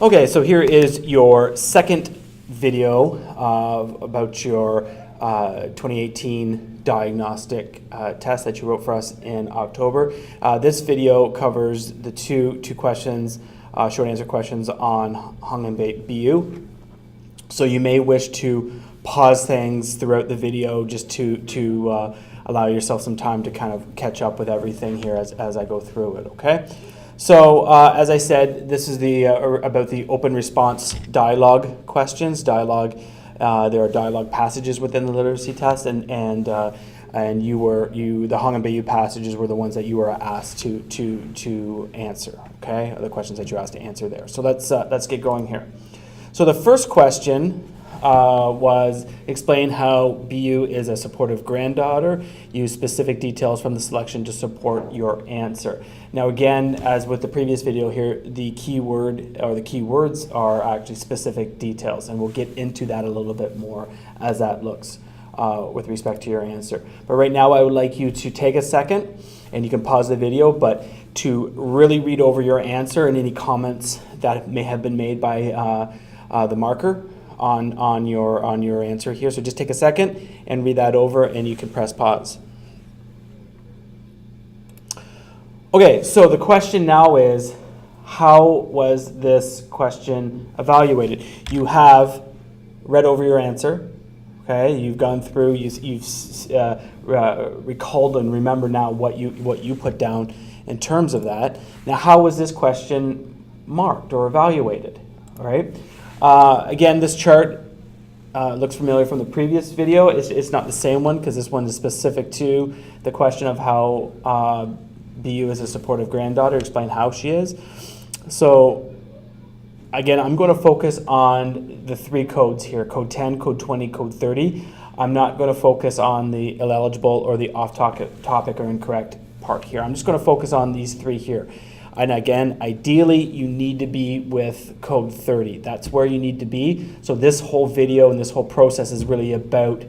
Okay, so here is your second video about your 2018 diagnostic test that you wrote for us in October. This video covers the two questions, short answer questions on Hung and BU. So you may wish to pause things throughout the video just to allow yourself some time to kind of catch up with everything here as I go through it, okay? So as I said, this is about the open response dialogue questions. There are dialogue passages within the literacy test, and the Hung and BU passages were the ones that you were asked to answer. Okay, the questions that you were asked to answer there. So let's get going here. So the first question was explain how BU is a supportive granddaughter. Use specific details from the selection to support your answer. Now again, as with the previous video here, the keyword or the keywords are actually specific details, and we'll get into that a little bit more as that looks with respect to your answer. But right now I would like you to take a second, and you can pause the video, but to really read over your answer and any comments that may have been made by the marker on your answer here. So just take a second and read that over, and you can press pause. Okay, so the question now is, how was this question evaluated? You have read over your answer, okay? You've gone through, you've recalled and remember now what you put down in terms of that. Now, how was this question marked or evaluated, all right? Again, this chart looks familiar from the previous video. It's not the same one because this one is specific to the question of how BU is a supportive granddaughter, explain how she is. So again, I'm going to focus on the three codes here, code 10, code 20, code 30. I'm not going to focus on the ineligible or the off-topic or incorrect part here. I'm just going to focus on these three here. And again, ideally, you need to be with code 30. That's where you need to be. So this whole video and this whole process is really about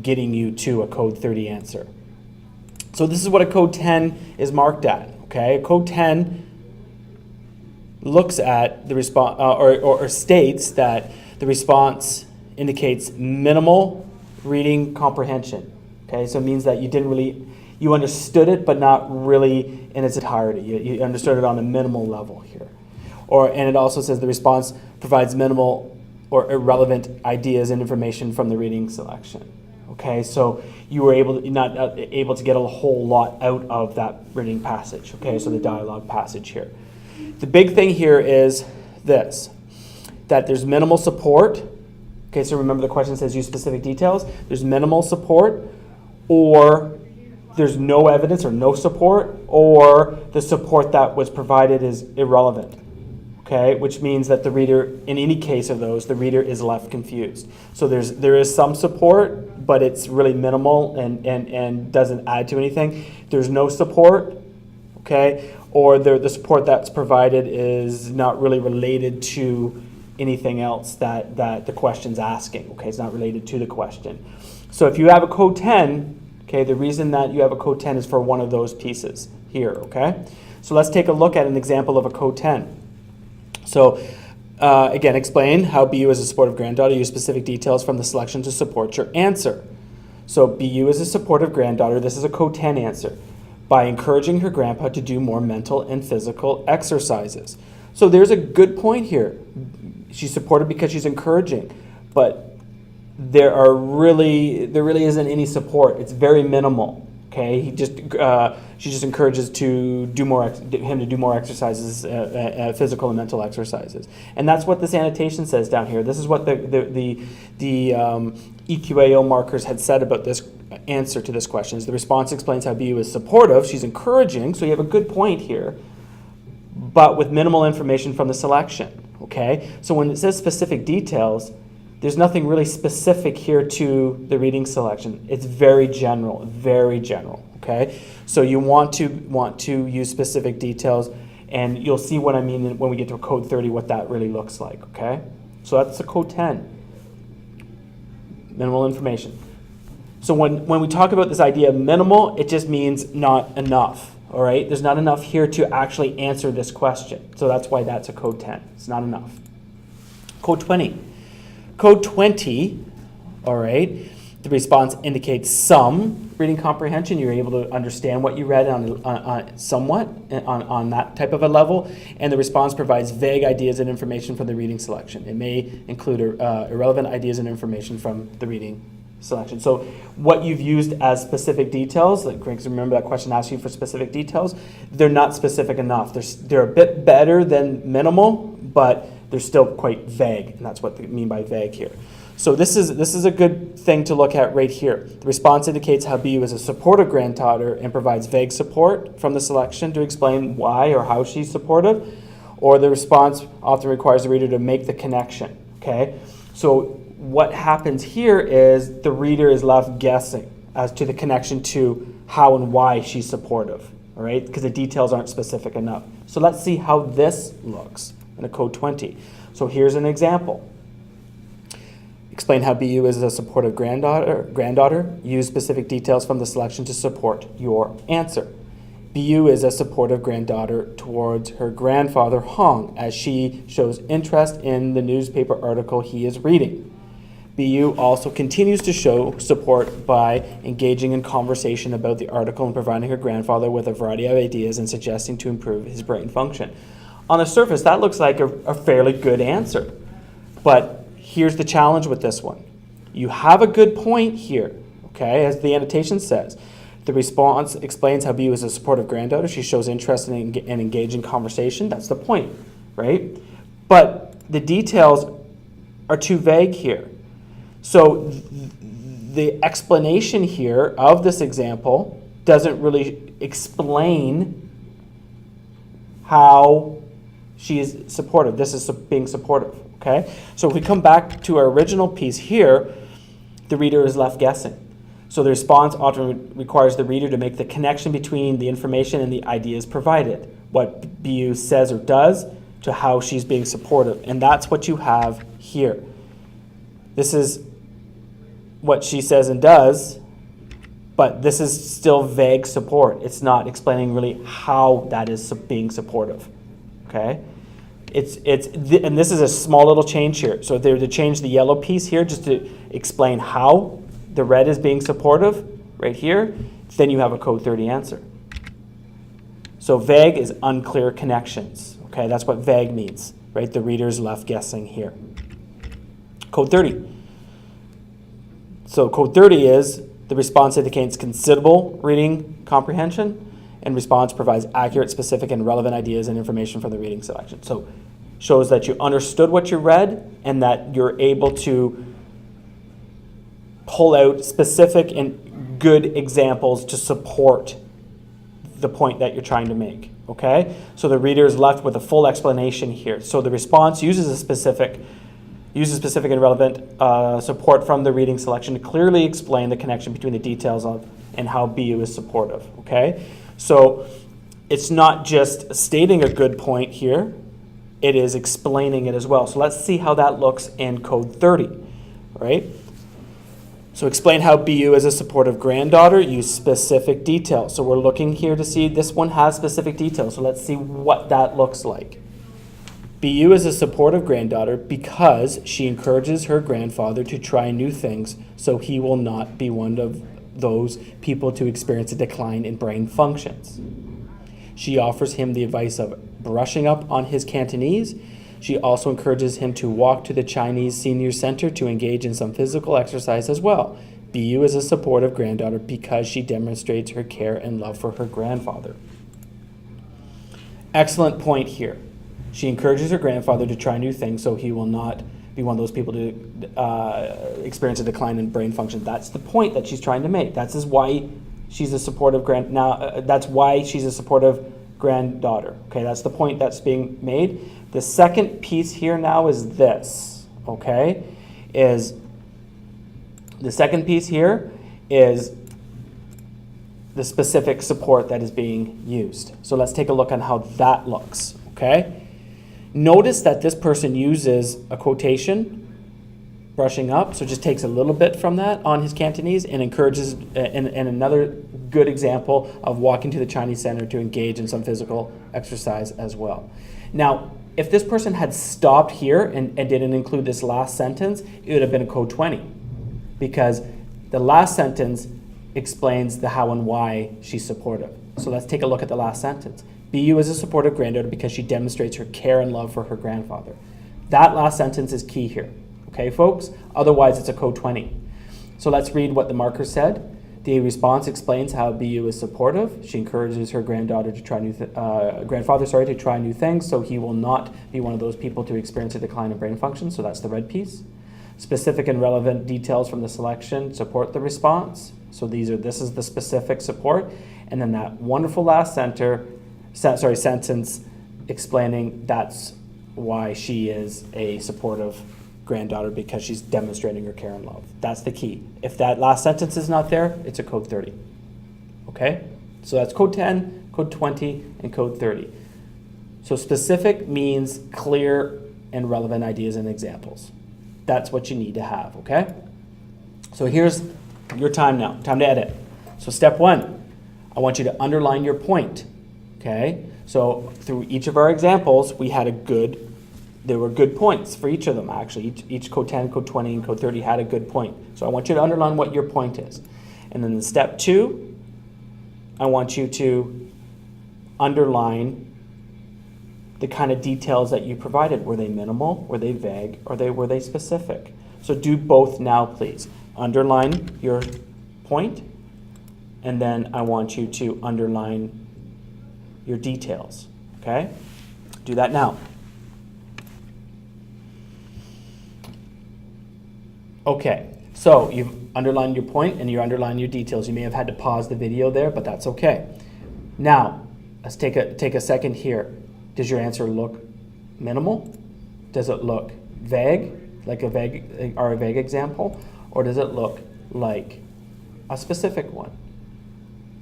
getting you to a code 30 answer. So this is what a code 10 is marked at. Okay, code 10 looks at the response or states that the response indicates minimal reading comprehension. Okay, so it means that you understood it, but not really in its entirety. You understood it on a minimal level here. And it also says the response provides minimal or irrelevant ideas and information from the reading selection. Okay, so you were not able to get a whole lot out of that reading passage. Okay, so the dialogue passage here. The big thing here is this, that there's minimal support. Okay, so remember the question says use specific details. There's minimal support, or there's no evidence or no support, or the support that was provided is irrelevant, okay? Which means that the reader, in any case of those, the reader is left confused. So there is some support, but it's really minimal and doesn't add to anything. There's no support, okay? Or the support that's provided is not really related to anything else that the question's asking, okay? It's not related to the question. So if you have a code 10, okay, the reason that you have a code 10 is for one of those pieces here, okay? So let's take a look at an example of a code 10. So again, explain how BU is a supportive granddaughter. Use specific details from the selection to support your answer. So BU is a supportive granddaughter. This is a code 10 answer. By encouraging her grandpa to do more mental and physical exercises. So there's a good point here. She's supported because she's encouraging, but there really isn't any support. It's very minimal. Okay, she just encourages him to do more exercises, physical and mental exercises, and that's what this annotation says down here. This is what the EQAO markers had said about this answer to this question. The response explains how BU is supportive. She's encouraging, so you have a good point here, but with minimal information from the selection. Okay, so when it says specific details, there's nothing really specific here to the reading selection. It's very general, okay? So you want to use specific details, and you'll see what I mean when we get to code 30, what that really looks like, okay? So that's the code 10, minimal information. So when we talk about this idea of minimal, it just means not enough, All right, there's not enough here to actually answer this question. So that's why that's a code 10. It's not enough. Code 20. Code 20, all right, the response indicates some reading comprehension. You're able to understand what you read on somewhat on that type of a level, and the response provides vague ideas and information from the reading selection. It may include irrelevant ideas and information from the reading selection. So what you've used as specific details, like Greg, remember that question asked you for specific details, they're not specific enough. They're a bit better than minimal, but they're still quite vague, and that's what they mean by vague here. So this is a good thing to look at right here. The response indicates how BU is a supportive granddaughter and provides vague support from the selection to explain why or how she's supportive, or the response often requires the reader to make the connection, okay? So what happens here is the reader is left guessing as to the connection to how and why she's supportive, all right? Because the details aren't specific enough. So let's see how this looks in a code 20. So here's an example. Explain how BU is a supportive granddaughter. Use specific details from the selection to support your answer. BU is a supportive granddaughter towards her grandfather Hong as she shows interest in the newspaper article he is reading. BU also continues to show support by engaging in conversation about the article and providing her grandfather with a variety of ideas and suggesting to improve his brain function. On the surface, that looks like a fairly good answer. But here's the challenge with this one. You have a good point here, okay, as the annotation says. The response explains how BU is a supportive granddaughter. She shows interest in engaging conversation. That's the point, right? But the details are too vague here. So the explanation here of this example doesn't really explain how she is supportive. This is being supportive, okay? So if we come back to our original piece here, the reader is left guessing. So the response often requires the reader to make the connection between the information and the ideas provided, what BU says or does to how she's being supportive. And that's what you have here. This is what she says and does, but this is still vague support. It's not explaining really how that is being supportive. Okay, and this is a small little change here. So if they were to change the yellow piece here just to explain how the red is being supportive right here, then you have a code 30 answer. So vague is unclear connections. Okay, that's what vague means, right? The reader is left guessing here. Code 30. So code 30 is the response indicates considerable reading comprehension, and response provides accurate, specific, and relevant ideas and information from the reading selection. So shows that you understood what you read and that you're able to pull out specific and good examples to support the point that you're trying to make, okay? So the reader is left with a full explanation here. So the response uses specific and relevant support from the reading selection to clearly explain the connection between the details of and how BU is supportive, okay? So it's not just stating a good point here, it is explaining it as well. So let's see how that looks in code 30, right? So explain how BU is a supportive granddaughter, use specific details. So we're looking here to see this one has specific details. So let's see what that looks like. BU is a supportive granddaughter because she encourages her grandfather to try new things so he will not be one of those people to experience a decline in brain functions. She offers him the advice of brushing up on his Cantonese. She also encourages him to walk to the Chinese Senior Center to engage in some physical exercise as well. BU is a supportive granddaughter because she demonstrates her care and love for her grandfather. Excellent point here. She encourages her grandfather to try new things so he will not be one of those people to experience a decline in brain function. That's the point that she's trying to make. That's why she's a supportive that's why she's a supportive granddaughter. Okay, that's the point that's being made. The second piece here now is this. Okay, is the second piece here is the specific support that is being used. So let's take a look on how that looks. Okay. Notice that this person uses a quotation brushing up, so just takes a little bit from that on his Cantonese and encourages, and another good example of walking to the Chinese Center to engage in some physical exercise as well. Now, if this person had stopped here and didn't include this last sentence, it would have been a code 20, because the last sentence explains the how and why she's supportive. So let's take a look at the last sentence. BU is a supportive granddaughter because she demonstrates her care and love for her grandfather. That last sentence is key here. Okay, folks? Otherwise, it's a code 20. So let's read what the marker said. The response explains how BU is supportive. She encourages her grandfather to try new things, so he will not be one of those people to experience a decline in brain function. So that's the red piece. Specific and relevant details from the selection support the response. So this is the specific support. And then that wonderful last sentence explaining that's why she is a supportive granddaughter, because she's demonstrating her care and love. That's the key. If that last sentence is not there, it's a code 30. Okay? So that's code 10, code 20, and code 30. So specific means clear and relevant ideas and examples. That's what you need to have, okay? So here's your time now. Time to edit. So step 1, I want you to underline your point, okay? So through each of our examples, there were good points for each of them, actually. Each code 10, code 20, and code 30 had a good point. So I want you to underline what your point is. And then in step 2, I want you to underline the kind of details that you provided. Were they minimal? Were they vague? Or were they specific? So do both now, please. Underline your point, and then I want you to underline your details, okay? Do that now. Okay, so you've underlined your point and you underlined your details. You may have had to pause the video there, but that's okay. Now, let's take a second here. Does your answer look minimal? Does it look vague, like a vague example? Or does it look like a specific one?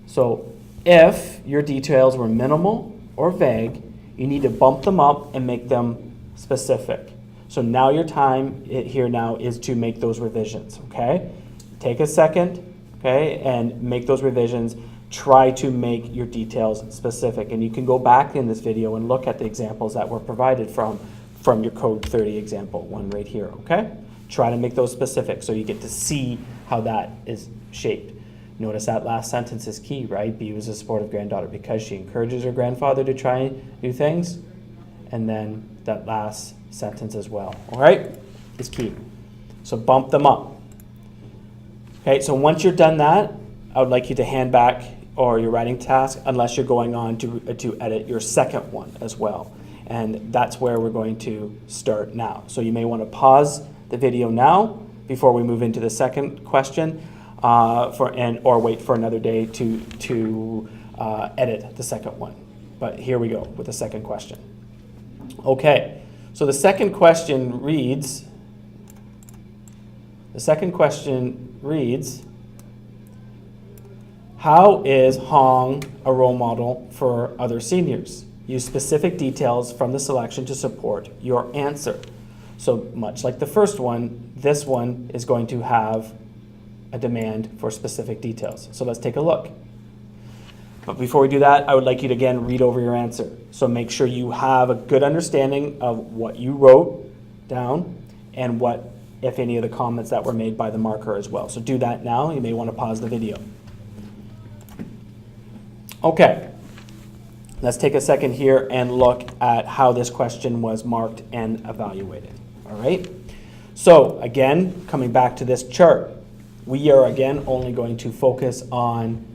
So if your details were minimal or vague, you need to bump them up and make them specific. So now your time here now is to make those revisions, okay? Take a second, okay, and make those revisions. Try to make your details specific. And you can go back in this video and look at the examples that were provided from your code 30 example, one right here, okay? Try to make those specific so you get to see how that is shaped. Notice that last sentence is key, right? BU is a supportive granddaughter because she encourages her grandfather to try new things. And then that last sentence as well, all right, is key. So bump them up. Okay, so once you're done that, I would like you to hand back or your writing task, unless you're going on to edit your second one as well. And that's where we're going to start now. So you may want to pause the video now before we move into the second question, or wait for another day to edit the second one. But here we go with the second question. Okay, so the second question reads, how is Hong a role model for other seniors? Use specific details from the selection to support your answer. So much like the first one, this one is going to have a demand for specific details. So let's take a look. But before we do that, I would like you to again read over your answer. So make sure you have a good understanding of what you wrote down and what, if any, of the comments that were made by the marker as well. So do that now. You may want to pause the video. Okay, let's take a second here and look at how this question was marked and evaluated. All right, so again, coming back to this chart, we are again only going to focus on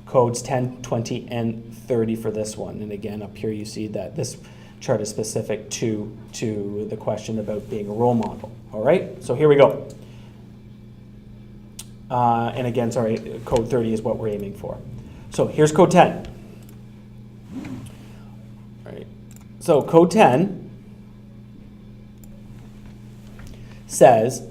codes 10, 20, and 30 for this one. And again, up here you see that this chart is specific to the question about being a role model. All right, so here we go. And again, sorry, code 30 is what we're aiming for. So here's code 10. All right, so code 10 says,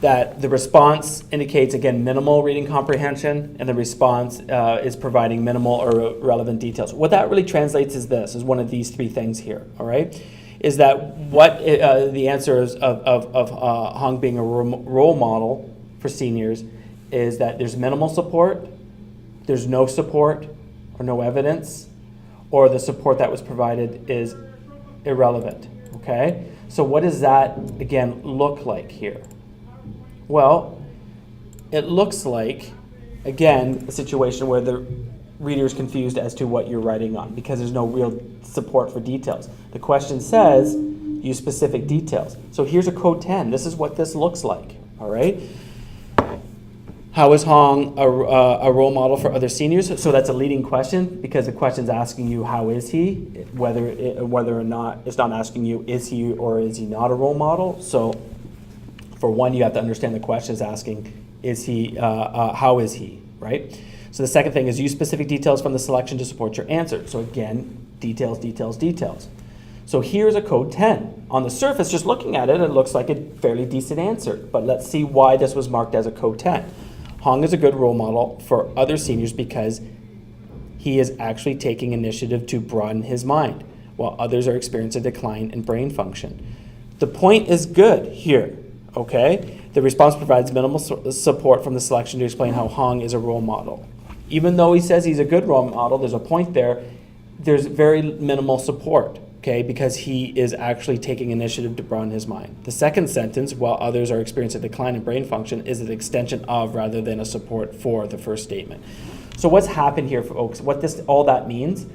that the response indicates, again, minimal reading comprehension, and the response is providing minimal or relevant details. What that really translates is this, is one of these three things here, all right? Is that what the answer is of Hong being a role model for seniors is that there's minimal support, there's no support or no evidence, or the support that was provided is irrelevant, okay? So what does that, again, look like here? Well, it looks like, again, a situation where the reader is confused as to what you're writing on because there's no real support for details. The question says, use specific details. So here's a code 10. This is what this looks like, all right? How is Hong a role model for other seniors? So that's a leading question because the question's asking you, how is he? Whether or not, it's not asking you, is he or is he not a role model? So for one, you have to understand the question is asking, is he, how is he, right? So the second thing is use specific details from the selection to support your answer. So again, details, details, details. So here's a code 10. On the surface, just looking at it, it looks like a fairly decent answer. But let's see why this was marked as a code 10. Hong is a good role model for other seniors because he is actually taking initiative to broaden his mind, while others are experiencing a decline in brain function. The point is good here, okay? The response provides minimal support from the selection to explain how Hong is a role model. Even though he says he's a good role model, there's a point there, there's very minimal support, okay, because he is actually taking initiative to broaden his mind. The second sentence, while others are experiencing a decline in brain function, is an extension of rather than a support for the first statement. So what's happened here, folks, what all that means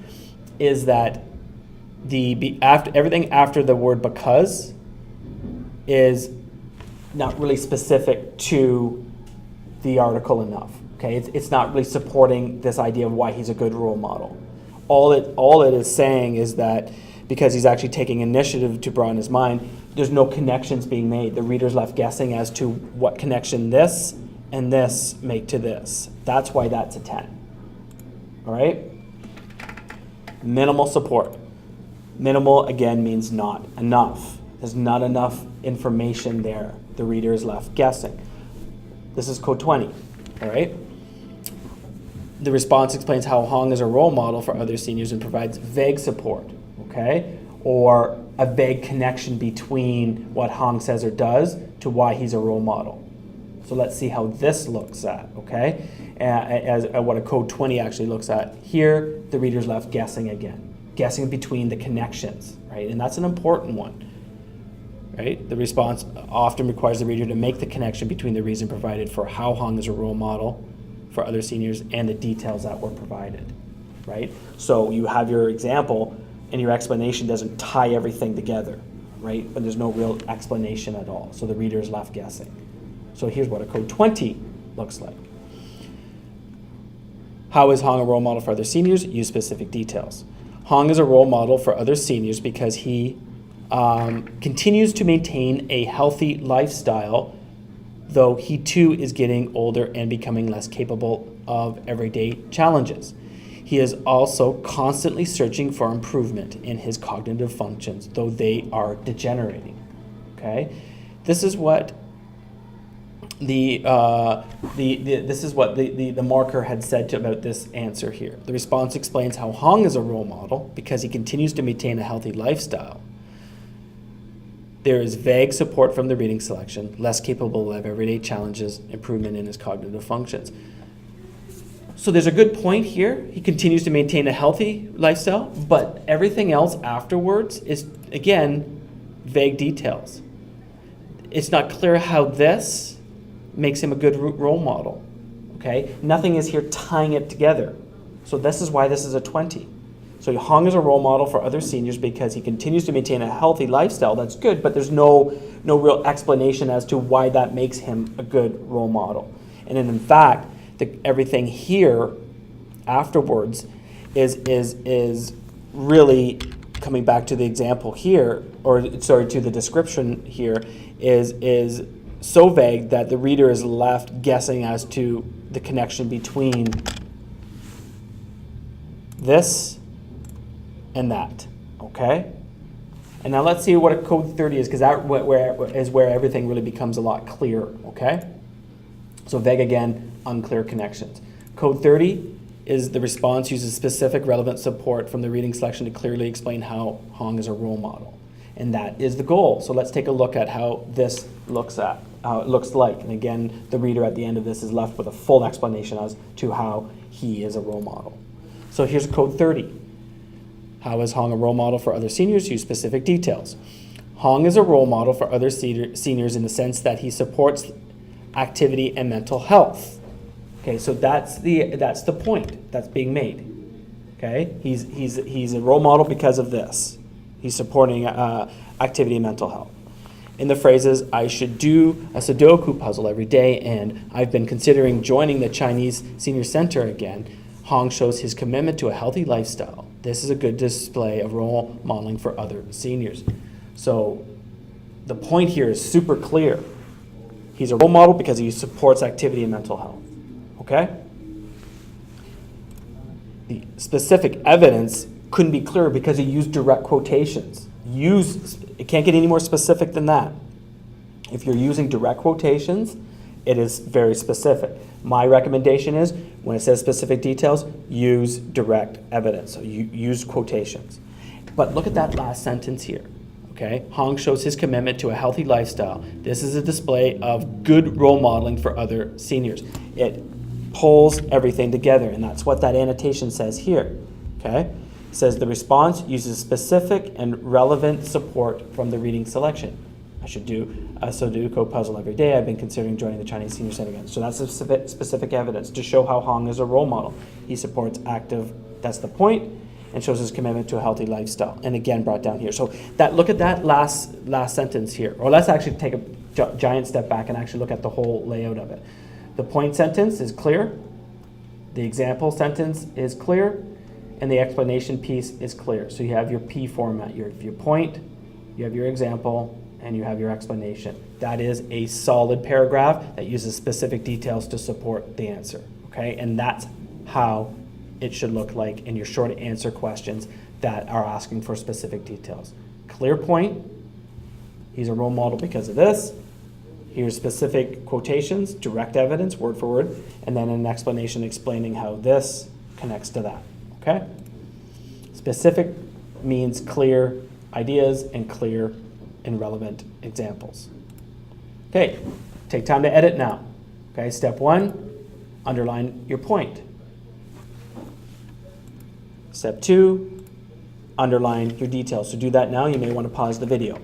is that everything after the word because is not really specific to the article enough, okay? It's not really supporting this idea of why he's a good role model. All it is saying is that because he's actually taking initiative to broaden his mind, there's no connections being made. The reader's left guessing as to what connection this and this make to this. That's why that's a 10. All right? Minimal support. Minimal, again, means not enough. There's not enough information there. The reader is left guessing. This is code 20. All right? The response explains how Hong is a role model for other seniors and provides vague support. Okay, or a vague connection between what Hong says or does to why he's a role model. So let's see how this looks at, okay, as what a code 20 actually looks at. Here, the reader's left guessing again, guessing between the connections, right, and that's an important one, right? The response often requires the reader to make the connection between the reason provided for how Hong is a role model for other seniors and the details that were provided, right? So you have your example, and your explanation doesn't tie everything together, right? But there's no real explanation at all. So the reader is left guessing. So here's what a code 20 looks like. How is Hong a role model for other seniors? Use specific details. Hong is a role model for other seniors because he continues to maintain a healthy lifestyle, though he too is getting older and becoming less capable of everyday challenges. He is also constantly searching for improvement in his cognitive functions, though they are degenerating. Okay, this is what the marker had said about this answer here. The response explains how Hong is a role model because he continues to maintain a healthy lifestyle. There is vague support from the reading selection, less capable of everyday challenges, improvement in his cognitive functions. So there's a good point here. He continues to maintain a healthy lifestyle, but everything else afterwards is, again, vague details. It's not clear how this makes him a good role model, okay? Nothing is here tying it together. So this is why this is a 20. So Hong is a role model for other seniors because he continues to maintain a healthy lifestyle. That's good, but there's no real explanation as to why that makes him a good role model. And then in fact, everything here afterwards is really coming back to the example here, or sorry, to the description here, is so vague that the reader is left guessing as to the connection between this and that, okay? And now let's see what a code 30 is, because that is where everything really becomes a lot clearer, okay? So vague again, unclear connections. Code 30 is the response uses specific relevant support from the reading selection to clearly explain how Hong is a role model. And that is the goal. So let's take a look at how this looks like. And again, the reader at the end of this is left with a full explanation as to how he is a role model. So here's code 30. How is Hong a role model for other seniors? Use specific details. Hong is a role model for other seniors in the sense that he supports activity and mental health. Okay, so that's the point that's being made. Okay, he's a role model because of this. He's supporting activity and mental health. In the phrases, I should do a Sudoku puzzle every day, and I've been considering joining the Chinese Senior Center again, Hong shows his commitment to a healthy lifestyle. This is a good display of role modeling for other seniors. So the point here is super clear. He's a role model because he supports activity and mental health. Okay? The specific evidence couldn't be clearer because he used direct quotations. It can't get any more specific than that. If you're using direct quotations, it is very specific. My recommendation is, when it says specific details, use direct evidence. So you use quotations. But look at that last sentence here. Okay? Hong shows his commitment to a healthy lifestyle. This is a display of good role modeling for other seniors. It pulls everything together, and that's what that annotation says here. Okay? It says the response uses specific and relevant support from the reading selection. I should do a Sudoku puzzle every day. I've been considering joining the Chinese Senior Center again. So that's specific evidence to show how Hong is a role model. He supports active, that's the point, and shows his commitment to a healthy lifestyle. And again, brought down here. So look at that last sentence here. Or let's actually take a giant step back and actually look at the whole layout of it. The point sentence is clear. The example sentence is clear. And the explanation piece is clear. So you have your P format. You have your point, you have your example, and you have your explanation. That is a solid paragraph that uses specific details to support the answer. Okay? And that's how it should look like in your short answer questions that are asking for specific details. Clear point. He's a role model because of this. Here's specific quotations, direct evidence, word for word, and then an explanation explaining how this connects to that. Okay? Specific means clear ideas and clear and relevant examples. Okay, take time to edit now. Okay, step 1, underline your point. Step 2, underline your details. So do that now. You may want to pause the video.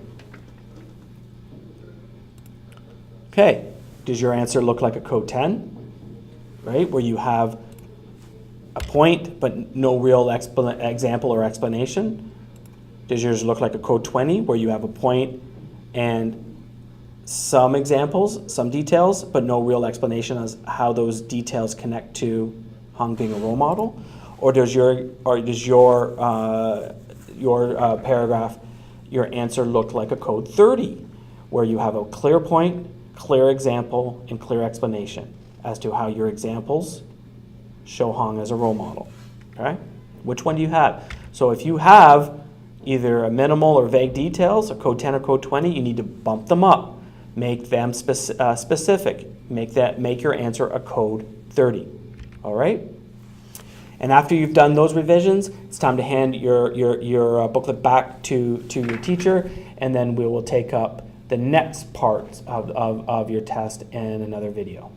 Okay, does your answer look like a code 10? Right, where you have a point but no real example or explanation? Does yours look like a code 20 where you have a point and some examples, some details, but no real explanation as how those details connect to Hong being a role model? Or does your paragraph, your answer look like a code 30 where you have a clear point, clear example, and clear explanation as to how your examples show Hong as a role model? Okay? Which one do you have? So if you have either a minimal or vague details, a code 10 or code 20, you need to bump them up. Make them specific. Make your answer a code 30. All right? And after you've done those revisions, it's time to hand your booklet back to your teacher, and then we will take up the next part of your test in another video.